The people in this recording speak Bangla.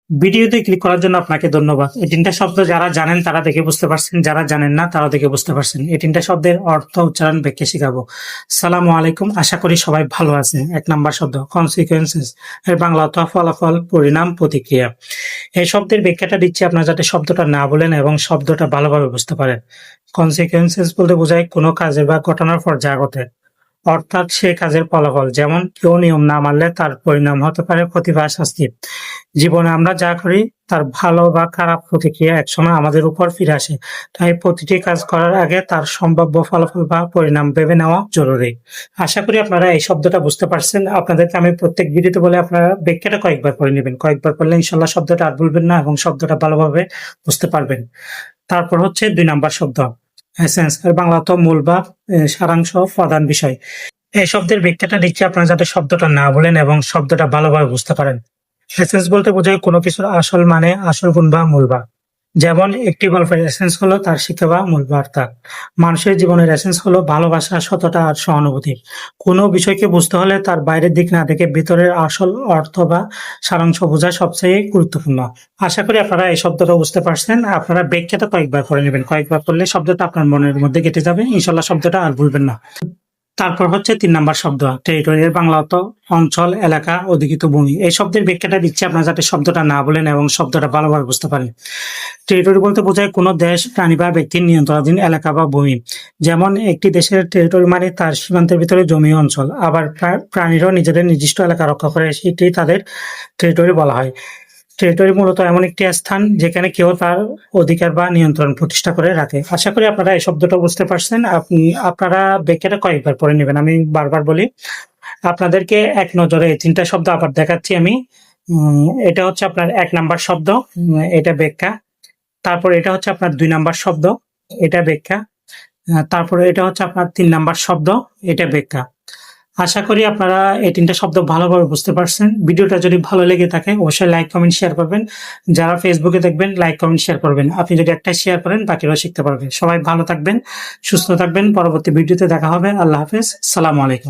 ভিডিওতে ক্লিক করার জন্য আপনাকে ধন্যবাদ। এই তিনটা শব্দ যারা জানেন তারা দেখে বুঝতে পারছেন, যারা জানেন না তারা দেখে বুঝতে পারছেন। এই তিনটা শব্দের অর্থ উচ্চারণ ব্যাখ্যা শিখাবো। সালামু আলাইকুম, আশা করি সবাই ভালো আছেন। ১ নাম্বার শব্দ কনসিকুয়েন্সেস, এর বাংলা অর্থ ফলাফল, পরিণাম, প্রতিক্রিয়া। এই শব্দের ব্যাখ্যাটা দিচ্ছি আপনারা যাতে শব্দটা না বলেন এবং শব্দটা ভালোভাবে বুঝতে পারেন। কনসিকুয়েন্সেস বলতে বোঝায় কোনো কাজের বা ঘটনার পর যা ঘটে, অর্থাৎ সে কাজের ফলাফল। যেমন কেউ নিয়ম না মানলে তার পরিণাম হতে পারে ক্ষতি বা শাস্তি। জীবনে আমরা যা করি তার ভালো বা খারাপ প্রতিক্রিয়া একসময় আমাদের উপর ফিরে আসে। তাই প্রতিটি কাজ করার আগে তার সম্ভাব্য ফলাফল বা পরিণাম ভেবে নেওয়া জরুরি। আশা করি আপনারা এই শব্দটা বুঝতে পারছেন। আপনাদেরকে আমি প্রত্যেক ভিডিওতে বলে আপনারা ব্যাখ্যাটা কয়েকবার করে নেবেন। কয়েকবার করলে ইনশাল্লাহ শব্দটা আর ভুলবেন না এবং শব্দটা ভালোভাবে বুঝতে পারবেন। তারপর হচ্ছে ২ নাম্বার শব্দ এসেন্স, এর বাংলা অর্থ মূল বা সারাংশ, প্রধান বিষয়। এই শব্দের ব্যাখ্যাটা দিচ্ছি আপনারা যাতে শব্দটা না বলেন এবং শব্দটা ভালোভাবে বুঝতে পারেন। এসেন্স বলতে বোঝায় কোনো কিছুর আসল মানে, আসল গুণ বা মূল ভাব। যেমন একটি গল্পের এসেন্স হলো তার শিক্ষা বা মূল বার্তা। মানুষের জীবনের এসেন্স হলো ভালোবাসা, সততা আর সহানুভূতি। কোনো বিষয়কে বুঝতে হলে তার বাইরের দিক না দেখে ভিতরের আসল অর্থ বা সারাংশ বোঝা সবচেয়ে গুরুত্বপূর্ণ। আশা করি আপনারা এই শব্দটা বুঝতে পারছেন। আপনারা ব্যাখ্যাটা কয়েকবার করে নেবেন। কয়েকবার করলে শব্দটা আপনার মনের মধ্যে গেঁথে যাবে। ইনশাল্লাহ শব্দটা আর ভুলবেন না। তারপর হচ্ছে ৩ নাম্বার শব্দ টেরিটরি, এর বাংলা অর্থ অঞ্চল, এলাকা, অধিকৃত ভূমি। এই শব্দের ব্যাখ্যাটা দিচ্ছি আপনারা যাতে শব্দটা না বলেন এবং শব্দটা ভালোভাবে বুঝতে পারেন। টেরিটরি বলতে বোঝায় কোনো দেশ, প্রাণী বা ব্যক্তির নিয়ন্ত্রণাধীন এলাকা বা ভূমি। যেমন একটি দেশের টেরিটরি মানে তার সীমান্তের ভিতরে জমি অঞ্চল। আবার প্রাণীরাও নিজেদের নির্দিষ্ট এলাকা রক্ষা করে, সেটি তাদের টেরিটরি বলা হয়। টেরিটরি মূলত এমন একটি স্থান যেখানে কেউ তার অধিকার বা নিয়ন্ত্রণ প্রতিষ্ঠা করে রাখে। আশা করি আপনারা এই শব্দটা বুঝতে পারছেন। আপনারা ব্যাখ্যাটা কয়েকবার পড়ে নেবেন। আমি বারবার বলি, আপনাদেরকে এক নজরে এই ৩টা শব্দ আবার দেখাচ্ছি আমি। এটা হচ্ছে আপনার ১ নাম্বার শব্দ, এটা ব্যাখ্যা। তারপর এটা হচ্ছে আপনার ২ নাম্বার শব্দ, এটা ব্যাখ্যা। তারপরে এটা হচ্ছে আপনার ৩ নাম্বার শব্দ, এটা ব্যাখ্যা। আশা করি আপনারা এই ৩টা শব্দ ভালোভাবে বুঝতে পারছেন। ভিডিওটা যদি ভালো লেগে থাকে অবশ্যই লাইক, কমেন্ট, শেয়ার করবেন। যারা ফেসবুকে দেখবেন লাইক, কমেন্ট, শেয়ার করবেন। আপনি যদি একটা শেয়ার করেন বাকিরাও শিখতে পারবে। সবাই ভালো থাকবেন, সুস্থ থাকবেন। পরবর্তী ভিডিওতে দেখা হবে। আল্লাহ হাফেজ। সালামু আলাইকুম।